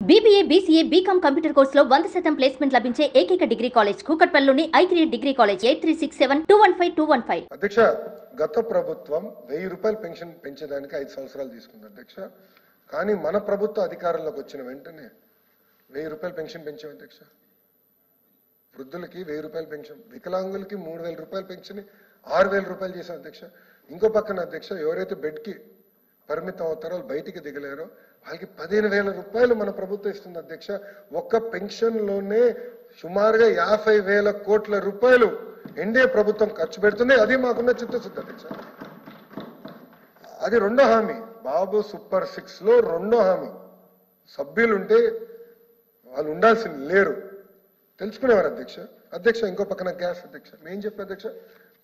BBA, BCA, BCom computer కోర్సులో 100% placement లభించే ఏకైక డిగ్రీ కాలేజ్ కూకట్పల్లిలోని I3 డిగ్రీ కాలేజ్ 8367215215. అధ్యక్ష, గత ప్రభుత్వం 1000 రూపాయలు పెన్షన్ పెంచడానికి 5 సంవత్సరాలు తీసుకుంది అధ్యక్ష. కానీ మన ప్రభుత్వ అధికారంలోకి వచ్చిన వెంటనే 1000 రూపాయలు పెన్షన్ పెంచాం అధ్యక్ష. వృద్ధులకి 1000 రూపాయలు పెన్షన్, వికలాంగులకి 3000 రూపాయలు పెన్షన్ 6000 రూపాయలు చేశాం అధ్యక్ష. ఇంకో పక్కన అధ్యక్ష, ఎవరైతే బెడ్కి పరిమితం అవుతారో వాళ్ళు బయటికి దిగలేరో వాళ్ళకి 15,000 రూపాయలు మన ప్రభుత్వం ఇస్తుంది అధ్యక్ష. ఒక్క పెన్షన్లోనే సుమారుగా 50,000 కోట్ల రూపాయలు ఎన్డీఏ ప్రభుత్వం ఖర్చు పెడుతుంది. అది మాకున్న చిత్తశుద్ధి అధ్యక్ష. అది రెండో హామీ, బాబు సూపర్ 6 లో రెండో హామీ. సభ్యులుంటే వాళ్ళు ఉండాల్సింది లేరు, తెలుసుకునేవారు అధ్యక్ష. అధ్యక్ష, ఇంకో పక్కన గ్యాస్ అధ్యక్ష. నేను చెప్పే అధ్యక్ష,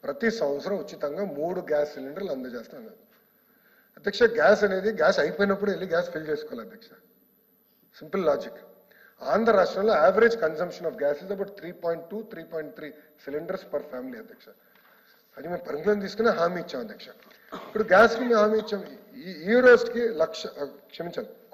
ప్రతి సంవత్సరం ఉచితంగా 3 గ్యాస్ సిలిండర్లు అందజేస్తాను అధ్యక్ష. గ్యాస్ అనేది గ్యాస్ అయిపోయినప్పుడు వెళ్ళి గ్యాస్ ఫిల్ చేసుకోవాలి అధ్యక్ష. Simple logic. ఆంధ్ర రాష్ట్రంలో average consumption of gas is about 3.2, 3.3 cylinders per family అధ్యక్ష. అది మేము పరిగణన తీసుకుని హామీ ఇచ్చాం అధ్యక్ష. ఇప్పుడు గ్యాస్కి మేము హామీ ఇచ్చాం. ఈ రోజుకి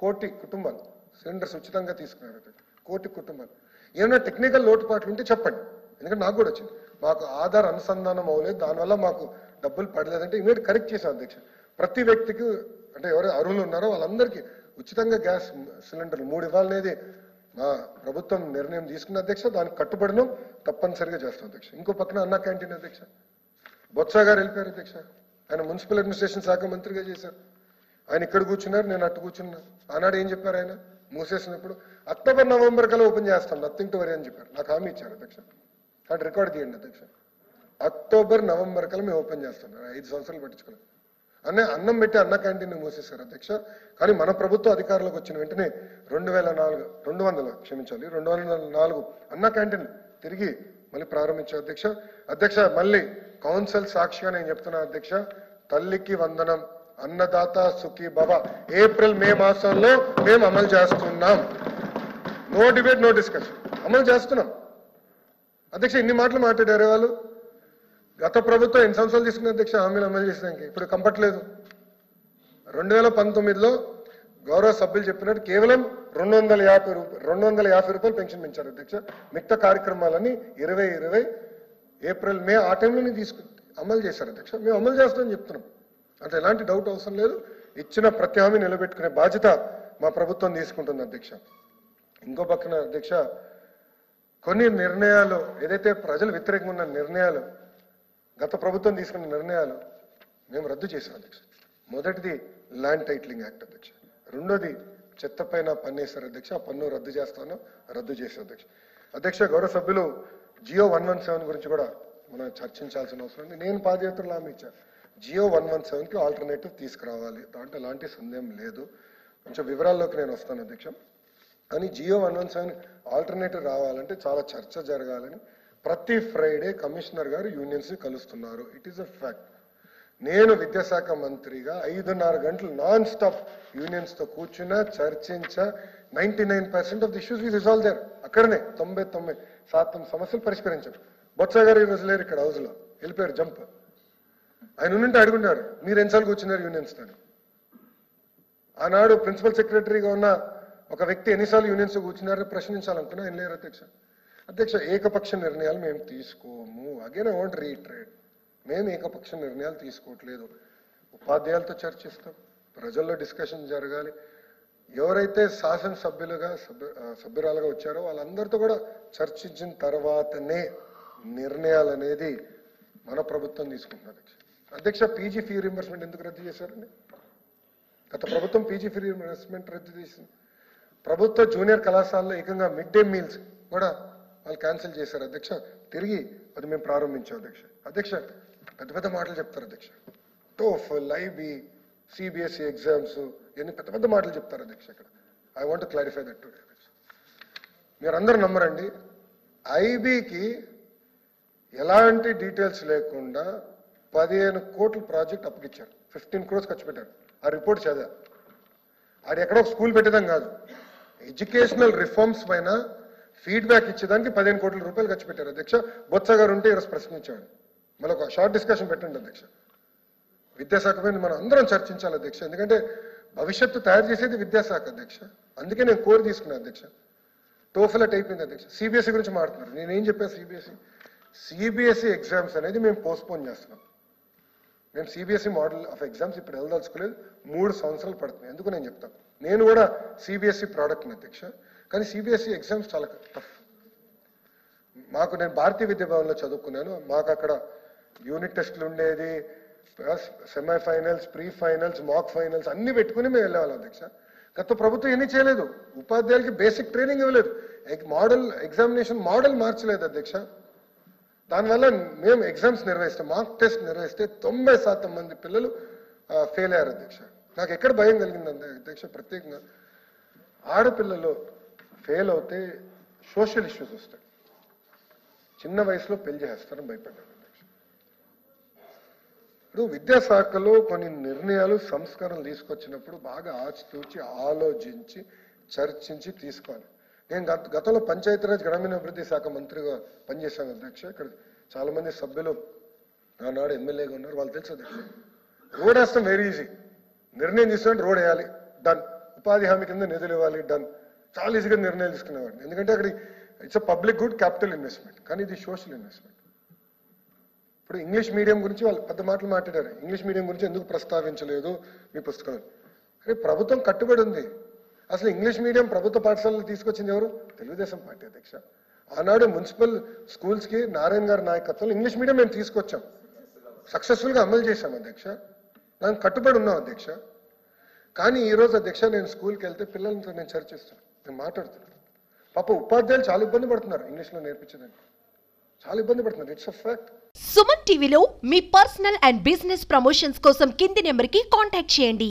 కోటి కుటుంబాలు సిలిండర్స్ ఉచితంగా తీసుకున్నారు అధ్యక్ష. కోటి కుటుంబాలు. ఏమైనా టెక్నికల్ లోటుపాట్లు ఉంటే చెప్పండి, ఎందుకంటే నాకు కూడా వచ్చింది. మాకు ఆధార్ అనుసంధానం అవ్వలేదు, దానివల్ల మాకు డబ్బులు పడలేదంటే ఇమీడియట్ కరెక్ట్ చేశాం అధ్యక్ష. ప్రతి వ్యక్తికి, అంటే ఎవరు అర్హులు ఉన్నారో వాళ్ళందరికీ ఉచితంగా గ్యాస్ సిలిండర్లు 3 ఇవ్వాలనేది మా ప్రభుత్వం నిర్ణయం తీసుకున్న అధ్యక్ష. దానికి కట్టుబడిన తప్పనిసరిగా చేస్తాం అధ్యక్ష. ఇంకో పక్కన అన్నా క్యాంటీన్ అధ్యక్ష. బొత్స గారు వెళ్ళిపోయారు అధ్యక్ష. ఆయన మున్సిపల్ అడ్మినిస్ట్రేషన్ శాఖ మంత్రిగా చేశారు. ఆయన ఇక్కడ కూర్చున్నారు, నేను అట్టు కూర్చున్నా. ఆనాడు ఏం చెప్పారు ఆయన మూసేసినప్పుడు? అక్టోబర్ నవంబర్ కల్లా ఓపెన్ చేస్తాం, నథింగ్ టు వరీ అని చెప్పారు. నాకు హామీ ఇచ్చారు అధ్యక్ష. అటు రికార్డ్ తీయండి అధ్యక్ష. అక్టోబర్ నవంబర్ కల్లా మేము ఓపెన్ చేస్తాం. 5 సంవత్సరాలు పట్టించుకోలేదు. అన్నం పెట్టి అన్న క్యాంటీన్ మూసేశారు అధ్యక్ష. కానీ మన ప్రభుత్వ అధికారంలోకి వచ్చిన వెంటనే 204 అన్న క్యాంటీన్ తిరిగి మళ్ళీ ప్రారంభించారు అధ్యక్ష. అధ్యక్ష, మళ్ళీ కౌన్సిల్ సాక్షిగా నేను చెప్తున్నా అధ్యక్ష, తల్లికి వందనం, అన్నదాత సుఖీ భవ ఏప్రిల్ మే మాసంలో మేము అమలు చేస్తున్నాం. నో డిబేట్, నో డిస్కషన్, అమలు చేస్తున్నాం అధ్యక్ష. ఇన్ని మాటలు మాట్లాడారు వాళ్ళు. గత ప్రభుత్వం ఎన్ని సంవత్సరాలు తీసుకున్న అధ్యక్ష హామీలు అమలు చేసినాక? ఇప్పుడు కంపట్లేదు. 2019లో గౌరవ సభ్యులు చెప్పినట్టు కేవలం 250 రూపాయలు పెన్షన్ పెంచారు అధ్యక్ష. మిగతా కార్యక్రమాలని 2020 ఏప్రిల్ మే ఆ టైంలోనే అమలు చేశారు అధ్యక్ష. మేము అమలు చేస్తామని చెప్తున్నాం, అంటే ఎలాంటి డౌట్ అవసరం లేదు. ఇచ్చిన ప్రతి హామీ నిలబెట్టుకునే బాధ్యత మా ప్రభుత్వం తీసుకుంటుంది అధ్యక్ష. ఇంకో పక్కన అధ్యక్ష, కొన్ని నిర్ణయాలు ఏదైతే ప్రజలు వ్యతిరేకంగా ఉన్న నిర్ణయాలు, గత ప్రభుత్వం తీసుకున్న నిర్ణయాలు మేము రద్దు చేశాం అధ్యక్ష. మొదటిది ల్యాండ్ టైటిలింగ్ యాక్ట్ అధ్యక్ష. రెండోది చెత్త పైన పన్నేశారు అధ్యక్ష. ఆ పన్ను రద్దు చేశాం అధ్యక్ష. అధ్యక్ష, గౌరవ సభ్యులు జియో 117 గురించి కూడా మనం చర్చించాల్సిన అవసరం ఉంది. నేను పాదయాత్రలో హామీ ఇచ్చాను, జియో 117కి ఆల్టర్నేటివ్ తీసుకురావాలి, దాంట్లో ఎలాంటి సందేహం లేదు. కొంచెం వివరాల్లోకి నేను వస్తాను అధ్యక్ష. కానీ జియో 117 ఆల్టర్నేటివ్ రావాలంటే చాలా చర్చ జరగాలని ప్రతి ఫ్రైడే కమిషనర్ గారు యూనియన్స్ కలుస్తున్నారు. It is a fact. నేను విద్యాశాఖ మంత్రిగా 5.5 గంటలు నాన్ స్టాప్ యూనియన్స్ తో కూర్చున్నా, చర్చించా. 99% of the issues we resolve there. అక్కడనే 99% సమస్యలు పరిష్కరించారు. బొత్స గారు ఈ రోజు లేరు ఇక్కడ, హౌస్ లో వెళ్ళిపోయారు, జంప్. ఆయన ఉంటే అడుగుంటారు, మీరు ఎన్నిసార్లు కూర్చున్నారు యూనియన్స్ తో? ఆనాడు ప్రిన్సిపల్ సెక్రటరీగా ఉన్న ఒక వ్యక్తి ఎన్నిసార్లు యూనియన్స్ కూర్చున్నారని ప్రశ్నించాలనుకున్నా, ఆయన లేరు అధ్యక్ష. అధ్యక్ష, ఏకపక్ష నిర్ణయాలు మేము తీసుకోము. అగైన్ ఐ వాంట్ రీట్రేడ్, మేము ఏకపక్ష నిర్ణయాలు తీసుకోవట్లేదు. ఉపాధ్యాయులతో చర్చిస్తాం, ప్రజల్లో డిస్కషన్ జరగాలి. ఎవరైతే శాసనసభ్యులుగా సభ్యురాలుగా వచ్చారో వాళ్ళందరితో కూడా చర్చించిన తర్వాతనే నిర్ణయాలు అనేది మన ప్రభుత్వం తీసుకుంటుంది అధ్యక్ష. అధ్యక్ష, పీజీ ఫీ రీయింబర్స్మెంట్ ఎందుకు రద్దు చేశారండి? గత ప్రభుత్వం పీజీ ఫీ రీయింబర్స్మెంట్ రద్దు చేసింది. ప్రభుత్వ జూనియర్ కళాశాలలో ఏకంగా మిడ్ డే మీల్స్ కూడా వాళ్ళు క్యాన్సిల్ చేశారు అధ్యక్ష. తిరిగి అది మేము ప్రారంభించాం అధ్యక్ష. అధ్యక్ష, పెద్ద పెద్ద మాటలు చెప్తారు అధ్యక్ష. టోఫెల్, ఐబీ, సిబిఎస్ఈ ఎగ్జామ్స్, ఇవన్నీ పెద్ద పెద్ద మాటలు చెప్తారు అధ్యక్ష. ఇక్కడ I want to clarify that today అధ్యక్ష. మీరందరూ నమ్మరండి, ఐబీకి ఎలాంటి డీటెయిల్స్ లేకుండా 15 కోట్ల ప్రాజెక్ట్ అప్పగిచ్చారు. 15 crores ఖర్చు పెట్టారు. ఆ రిపోర్ట్ చదివా. అది ఎక్కడో స్కూల్ పెట్టడం కాదు, ఎడ్యుకేషనల్ రిఫార్మ్స్ పైన ఫీడ్బ్యాక్ ఇచ్చేదానికి 15 కోట్ల రూపాయలు ఖర్చు పెట్టారు అధ్యక్ష. బొత్స గారు ఉంటే ఈరోజు ప్రశ్నించాడు. మళ్ళీ ఒక షార్ట్ డిస్కషన్ పెట్టండి అధ్యక్ష. విద్యాశాఖ పైన మనం అందరం చర్చించాలి అధ్యక్ష. ఎందుకంటే భవిష్యత్తు తయారు చేసేది విద్యాశాఖ అధ్యక్ష. అందుకే నేను కోర్ తీసుకున్నాను అధ్యక్ష. టోఫెల్ అట్ అయిపోయింది అధ్యక్ష. సిబిఎస్ఈ గురించి మాట్లాడుతున్నారు. నేనేం చెప్పాను? సిబిఎస్ఈ ఎగ్జామ్స్ అనేది మేము పోస్ట్పోన్ చేస్తున్నాం. మేము సిబిఎస్ఈ మోడల్ ఆఫ్ ఎగ్జామ్స్ ఇప్పుడు వెళ్ళదలుచుకోలేదు. 3 సంవత్సరాలు పడుతుంది. ఎందుకు నేను చెప్తాను. నేను కూడా సిబిఎస్ఈ ప్రోడక్ట్ని అధ్యక్ష. కానీ సిబిఎస్ఈ ఎగ్జామ్స్ చాలా టఫ్. నేను భారతీయ విద్యా భవన్లో చదువుకున్నాను. మాకు అక్కడ యూనిట్ టెస్టులు ఉండేది, సెమీఫైనల్స్, ప్రీ ఫైనల్స్, మాక్ ఫైనల్స్ అన్ని పెట్టుకుని మేము వెళ్ళేవాళ్ళం అధ్యక్ష. గత ప్రభుత్వం ఏమీ చేయలేదు. ఉపాధ్యాయులకి బేసిక్ ట్రైనింగ్ ఇవ్వలేదు. మోడల్ ఎగ్జామినేషన్ మోడల్ మార్చలేదు అధ్యక్ష. దానివల్ల మేము ఎగ్జామ్స్ నిర్వహిస్తే, మార్క్ టెస్ట్ నిర్వహిస్తే 90% మంది పిల్లలు ఫెయిల్ అయ్యారు అధ్యక్ష. నాకు ఎక్కడ భయం కలిగింది అధ్యక్ష, ప్రత్యేకంగా ఆడపిల్లలు ఫెయిల్ అవుతే సోషల్ ఇష్యూస్ వస్తాయి. చిన్న వయసులో పెళ్లి చేస్తారని భయపడ్డాను అధ్యక్ష. ఇప్పుడు విద్యాశాఖలో కొన్ని నిర్ణయాలు, సంస్కరణలు తీసుకొచ్చినప్పుడు బాగా ఆచితూచి ఆలోచించి చర్చించి తీసుకోవాలి. నేను గతంలో పంచాయతీరాజ్ గ్రామీణాభివృద్ధి శాఖ మంత్రిగా పనిచేశాను అధ్యక్ష. ఇక్కడ చాలా మంది సభ్యులు ఆనాడు ఎమ్మెల్యేగా ఉన్నారు, వాళ్ళు తెలుసు అధ్యక్ష. రోడ్ వేస్తాం వెరీ ఈజీ. నిర్ణయం తీసుకుంటే రోడ్ వేయాలి, డన్. ఉపాధి హామీ కింద నిధులు ఇవ్వాలి, డన్. చాలా ఈజీగా నిర్ణయాలు తీసుకునేవాడిని. ఎందుకంటే అక్కడ it's a public good, capital investment. కానీ ఇది సోషల్ ఇన్వెస్ట్మెంట్. ఇప్పుడు ఇంగ్లీష్ మీడియం గురించి వాళ్ళు పెద్ద మాటలు మాట్లాడారు. ఇంగ్లీష్ మీడియం గురించి ఎందుకు ప్రస్తావించలేదు మీ పుస్తకంలో? అరే ప్రభుత్వం కట్టుబడి ఉంది. అసలు ఇంగ్లీష్ మీడియం ప్రభుత్వ పాఠశాలలు తీసుకొచ్చింది ఎవరు? తెలుగుదేశం పార్టీ అధ్యక్ష. ఆనాడు మున్సిపల్ స్కూల్స్కి నారాయణ గారి నాయకత్వంలో ఇంగ్లీష్ మీడియం మేము తీసుకొచ్చాం, సక్సెస్ఫుల్గా అమలు చేశాం అధ్యక్ష. దానికి కట్టుబడి ఉన్నాం అధ్యక్ష. కానీ ఈరోజు అధ్యక్ష నేను స్కూల్కి వెళ్తే పిల్లలతో నేను చర్చిస్తున్నాను, నేను మాట్లాడుతున్నాను. పాప ఉపాధ్యాయులు చాలా ఇబ్బంది పడుతున్నారు ఇంగ్లీష్లో నేర్పించడానికి, చాలా ఇబ్బంది పడుతున్నారు. It's a fact. సుమన్ టీవీలో మీ పర్సనల్ అండ్ బిజినెస్ ప్రమోషన్స్ కోసం కింది నెంబర్కి కాంటాక్ట్ చేయండి.